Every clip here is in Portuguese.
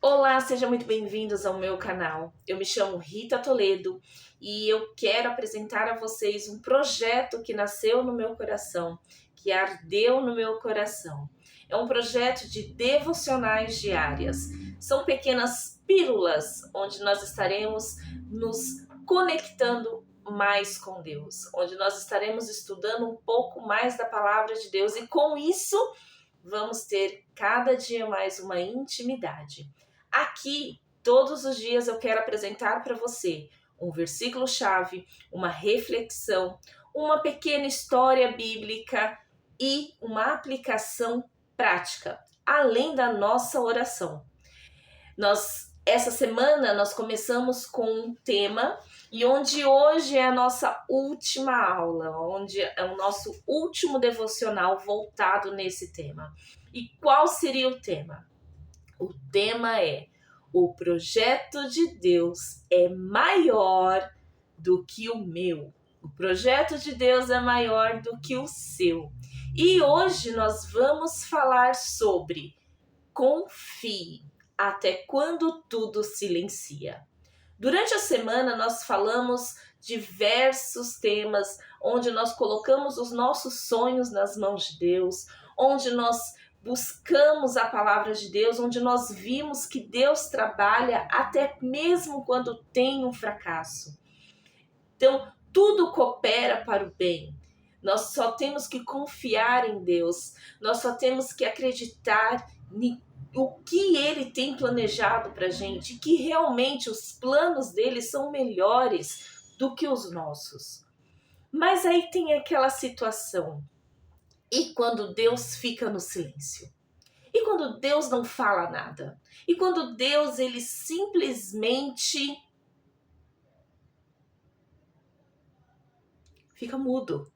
Olá, sejam muito bem-vindos ao meu canal. Eu me chamo Rita Toledo e eu quero apresentar a vocês um projeto que nasceu no meu coração, que ardeu no meu coração. É um projeto de devocionais diárias. São pequenas pílulas onde nós estaremos nos conectando mais com Deus, onde nós estaremos estudando um pouco mais da palavra de Deus e com isso vamos ter cada dia mais uma intimidade. Aqui, todos os dias eu quero apresentar para você um versículo-chave, uma reflexão, uma pequena história bíblica e uma aplicação prática, além da nossa oração. Essa semana nós começamos com um tema e onde hoje é a nossa última aula, onde é o nosso último devocional voltado nesse tema. E qual seria o tema? O tema é: o projeto de Deus é maior do que o meu. O projeto de Deus é maior do que o seu. E hoje nós vamos falar sobre confie até quando tudo silencia. Durante a semana nós falamos diversos temas onde nós colocamos os nossos sonhos nas mãos de Deus, onde nós buscamos a palavra de Deus, onde nós vimos que Deus trabalha até mesmo quando tem um fracasso. Então, tudo coopera para o bem. Nós só temos que confiar em Deus, nós só temos que acreditar o que Ele tem planejado para a gente, que realmente os planos dele são melhores do que os nossos. Mas aí tem aquela situação. E quando Deus fica no silêncio? E quando Deus não fala nada? E quando Deus, ele simplesmente fica mudo?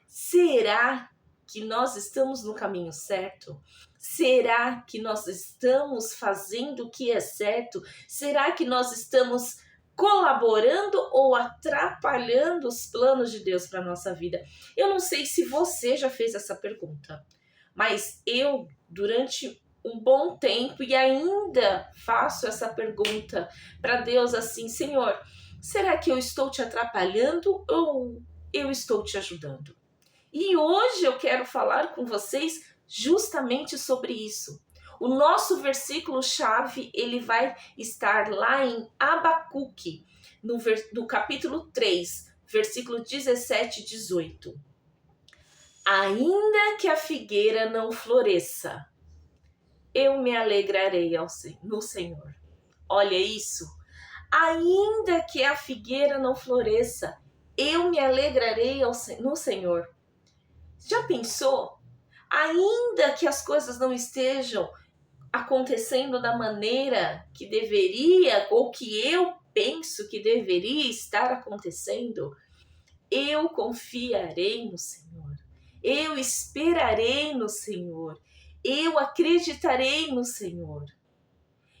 Será que nós estamos no caminho certo? Será que nós estamos fazendo o que é certo? Será que nós estamos colaborando ou atrapalhando os planos de Deus para a nossa vida? Eu não sei se você já fez essa pergunta, mas eu, durante um bom tempo, e ainda faço essa pergunta para Deus assim: Senhor, será que eu estou te atrapalhando ou eu estou te ajudando? E hoje eu quero falar com vocês justamente sobre isso. O nosso versículo-chave, ele vai estar lá em Abacuque, no capítulo 3, versículo 17 e 18. Ainda que a figueira não floresça, eu me alegrarei no Senhor. Olha isso. Ainda que a figueira não floresça, eu me alegrarei no Senhor. Já pensou? Ainda que as coisas não estejam acontecendo da maneira que deveria ou que eu penso que deveria estar acontecendo, eu confiarei no Senhor. Eu esperarei no Senhor. Eu acreditarei no Senhor.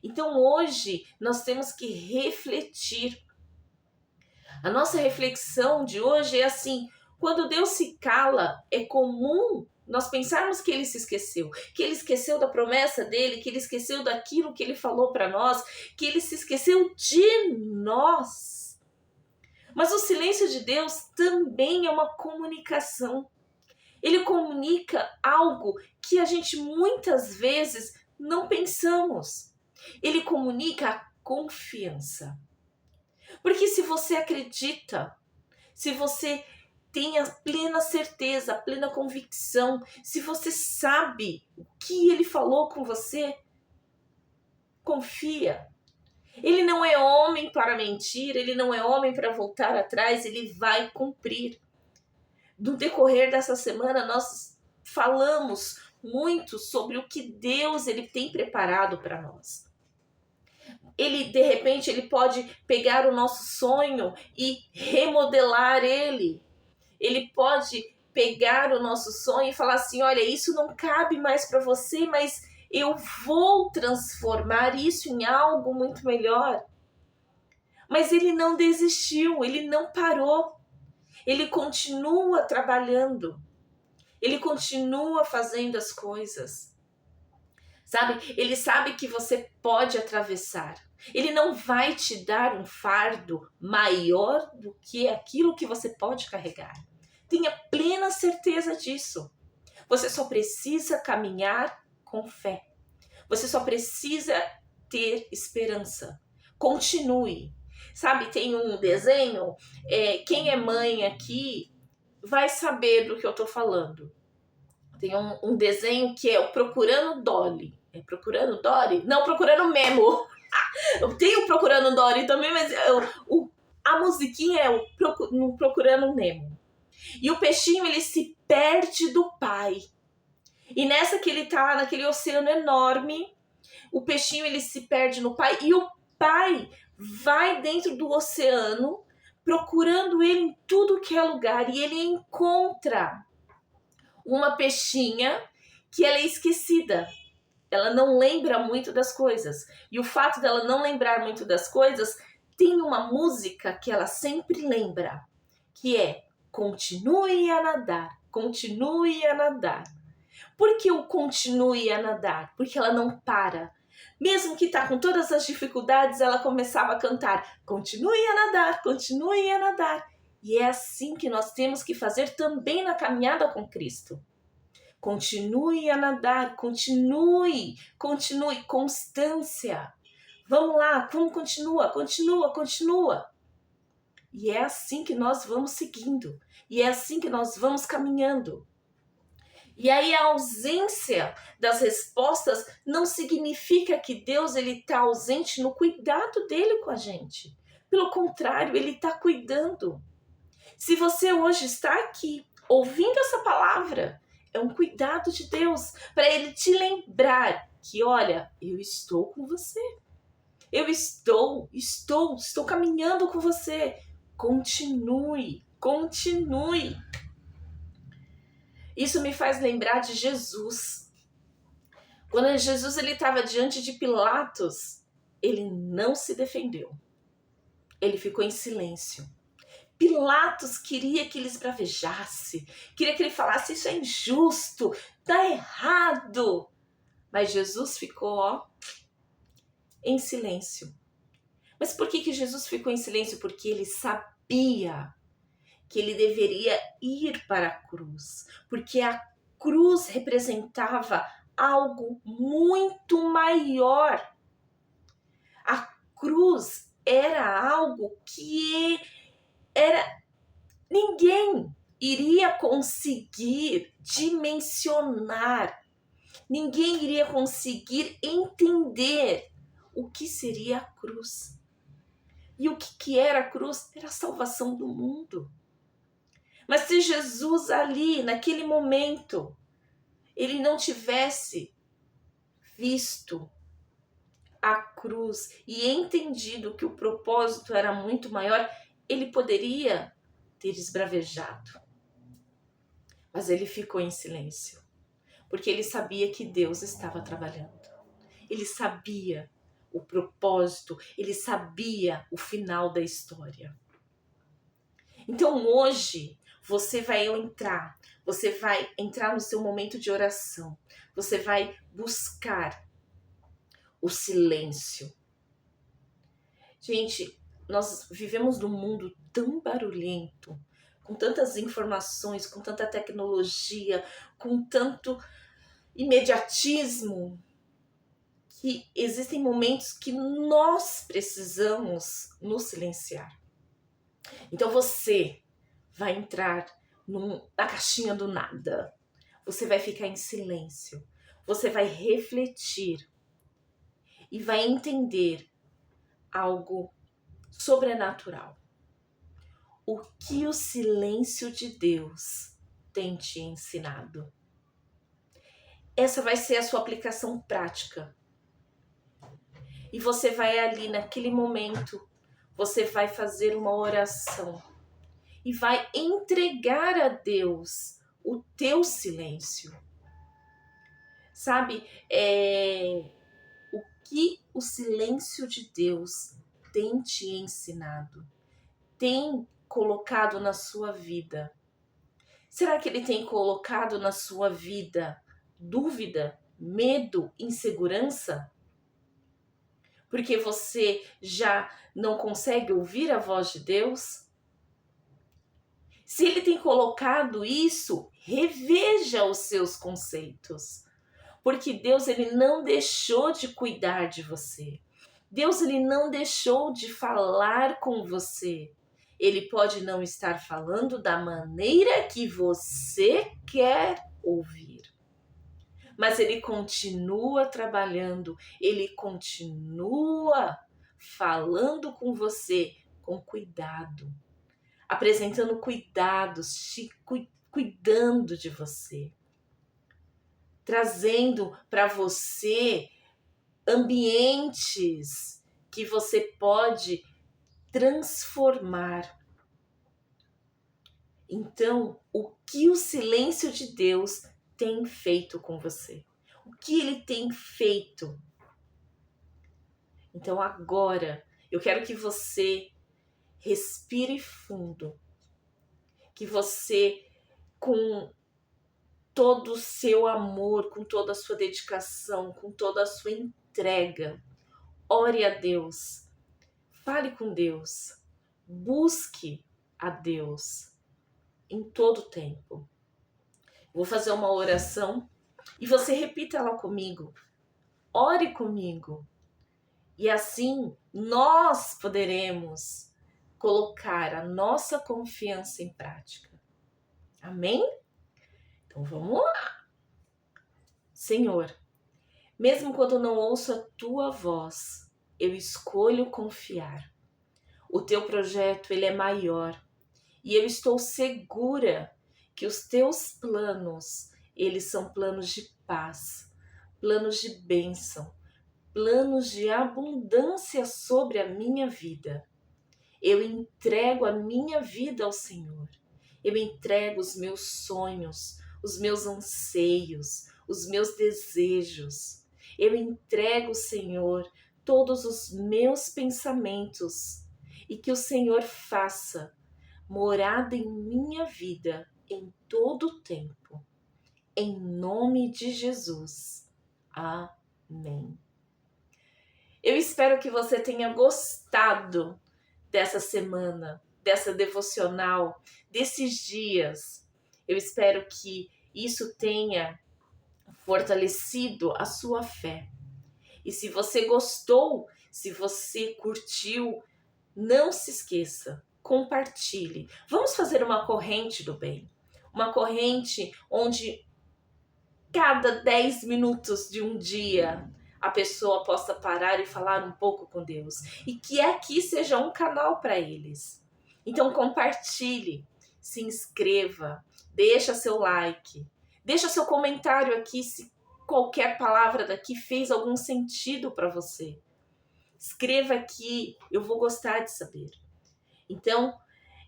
Então hoje nós temos que refletir. A nossa reflexão de hoje é assim: quando Deus se cala, é comum nós pensarmos que ele se esqueceu, que ele esqueceu da promessa dele, que ele esqueceu daquilo que ele falou para nós, que ele se esqueceu de nós. Mas o silêncio de Deus também é uma comunicação. Ele comunica algo que a gente muitas vezes não pensamos. Ele comunica a confiança. Porque se você acredita, se você tem a plena certeza, a plena convicção, se você sabe o que ele falou com você, confia. Ele não é homem para mentir, ele não é homem para voltar atrás, ele vai cumprir. No decorrer dessa semana, nós falamos muito sobre o que Deus ele tem preparado para nós. Ele, de repente, ele pode pegar o nosso sonho e remodelar ele. Ele pode pegar o nosso sonho e falar assim: olha, isso não cabe mais para você, mas eu vou transformar isso em algo muito melhor. Mas ele não desistiu, ele não parou. Ele continua trabalhando. Ele continua fazendo as coisas. sabe? Ele sabe que você pode atravessar. Ele não vai te dar um fardo maior do que aquilo que você pode carregar. Tenha plena certeza disso. Você só precisa caminhar com fé. Você só precisa ter esperança. Continue. Sabe, tem um desenho, quem é mãe aqui vai saber do que eu estou falando. Tem um desenho que é o Procurando Dory. É Procurando Dory? Não, Procurando Memo. Eu tenho Procurando Dory também, mas a musiquinha é o Procurando Nemo. E o peixinho, ele se perde do pai. E nessa que ele tá, naquele oceano enorme, o peixinho, ele se perde no pai. E o pai vai dentro do oceano, procurando ele em tudo que é lugar. E ele encontra uma peixinha que ela é esquecida. Ela não lembra muito das coisas. E o fato dela não lembrar muito das coisas, tem uma música que ela sempre lembra, que é continue a nadar, continue a nadar. Por que o continue a nadar? Porque ela não para. Mesmo que está com todas as dificuldades, ela começava a cantar, continue a nadar, continue a nadar. E é assim que nós temos que fazer também na caminhada com Cristo. Continue a nadar, continue, constância. Vamos lá, continua. E é assim que nós vamos seguindo. E é assim que nós vamos caminhando. E aí a ausência das respostas não significa que Deus está ausente no cuidado dele com a gente. Pelo contrário, ele está cuidando. Se você hoje está aqui ouvindo essa palavra, é um cuidado de Deus para ele te lembrar que, olha, eu estou com você. Eu estou caminhando com você. Continue. Isso me faz lembrar de Jesus. Quando Jesus estava diante de Pilatos, ele não se defendeu. Ele ficou em silêncio. Pilatos queria que ele esbravejasse, queria que ele falasse, isso é injusto, tá errado. Mas Jesus ficou, em silêncio. Mas por que Jesus ficou em silêncio? Porque ele sabia que ele deveria ir para a cruz, porque a cruz representava algo muito maior. A cruz era algo que ninguém iria conseguir dimensionar, ninguém iria conseguir entender o que seria a cruz. E o que era a cruz? Era a salvação do mundo. Mas se Jesus ali, naquele momento, ele não tivesse visto a cruz e entendido que o propósito era muito maior, ele poderia ter esbravejado. Mas ele ficou em silêncio, porque ele sabia que Deus estava trabalhando. Ele sabia o propósito, ele sabia o final da história. Então hoje você vai entrar no seu momento de oração, você vai buscar o silêncio. Gente, nós vivemos num mundo tão barulhento, com tantas informações, com tanta tecnologia, com tanto imediatismo, que existem momentos que nós precisamos nos silenciar. Então você vai entrar na caixinha do nada. Você vai ficar em silêncio. Você vai refletir e vai entender algo sobrenatural. O que o silêncio de Deus tem te ensinado? Essa vai ser a sua aplicação prática. E você vai ali naquele momento, você vai fazer uma oração e vai entregar a Deus o teu silêncio. Sabe, o que o silêncio de Deus tem te ensinado, tem colocado na sua vida? Será que ele tem colocado na sua vida dúvida, medo, insegurança? Porque você já não consegue ouvir a voz de Deus? Se ele tem colocado isso, reveja os seus conceitos. Porque Deus, ele não deixou de cuidar de você. Deus, ele não deixou de falar com você. Ele pode não estar falando da maneira que você quer ouvir. Mas ele continua trabalhando, ele continua falando com você com cuidado, apresentando cuidados, cuidando de você, trazendo para você ambientes que você pode transformar. Então, o que o silêncio de Deus tem feito com você? O que ele tem feito? Então, agora, eu quero que você respire fundo, que você, com todo o seu amor, com toda a sua dedicação, com toda a sua entrega, ore a Deus, fale com Deus, busque a Deus em todo tempo. Vou fazer uma oração e você repita ela comigo. Ore comigo. E assim nós poderemos colocar a nossa confiança em prática. Amém? Então vamos lá. Senhor, mesmo quando não ouço a tua voz, eu escolho confiar. O teu projeto, ele é maior. E eu estou segura que os teus planos, eles são planos de paz, planos de bênção, planos de abundância sobre a minha vida. Eu entrego a minha vida ao Senhor. Eu entrego os meus sonhos, os meus anseios, os meus desejos. Eu entrego, Senhor, todos os meus pensamentos e que o Senhor faça morada em minha vida em todo o tempo. Em nome de Jesus. Amém. Eu espero que você tenha gostado dessa semana, dessa devocional, desses dias. Eu espero que isso tenha fortalecido a sua fé. E se você gostou, se você curtiu, não se esqueça, compartilhe. Vamos fazer uma corrente do bem. Uma corrente onde cada 10 minutos de um dia a pessoa possa parar e falar um pouco com Deus. E que aqui seja um canal para eles. Então compartilhe, se inscreva, deixa seu like, deixa seu comentário aqui se qualquer palavra daqui fez algum sentido para você. Escreva aqui, eu vou gostar de saber. Então,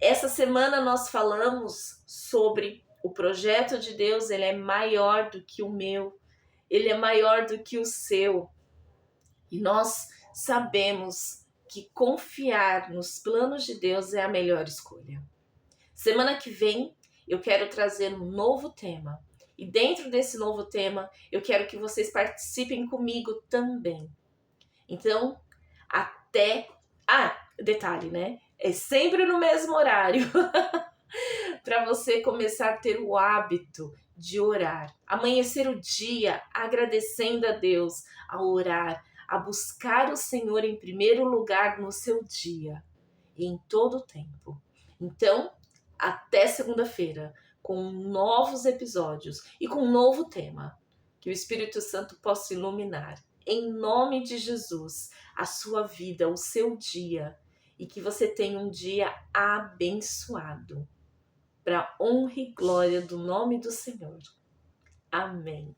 essa semana nós falamos sobre o projeto de Deus, ele é maior do que o meu, ele é maior do que o seu. E nós sabemos que confiar nos planos de Deus é a melhor escolha. Semana que vem eu quero trazer um novo tema. E dentro desse novo tema, eu quero que vocês participem comigo também. Então, até... detalhe, né? É sempre no mesmo horário. Para você começar a ter o hábito de orar. Amanhecer o dia agradecendo a Deus, a orar, a buscar o Senhor em primeiro lugar no seu dia e em todo o tempo. Então, até segunda-feira, com novos episódios e com um novo tema. Que o Espírito Santo possa iluminar, em nome de Jesus, a sua vida, o seu dia, e que você tenha um dia abençoado, para honra e glória do nome do Senhor. Amém.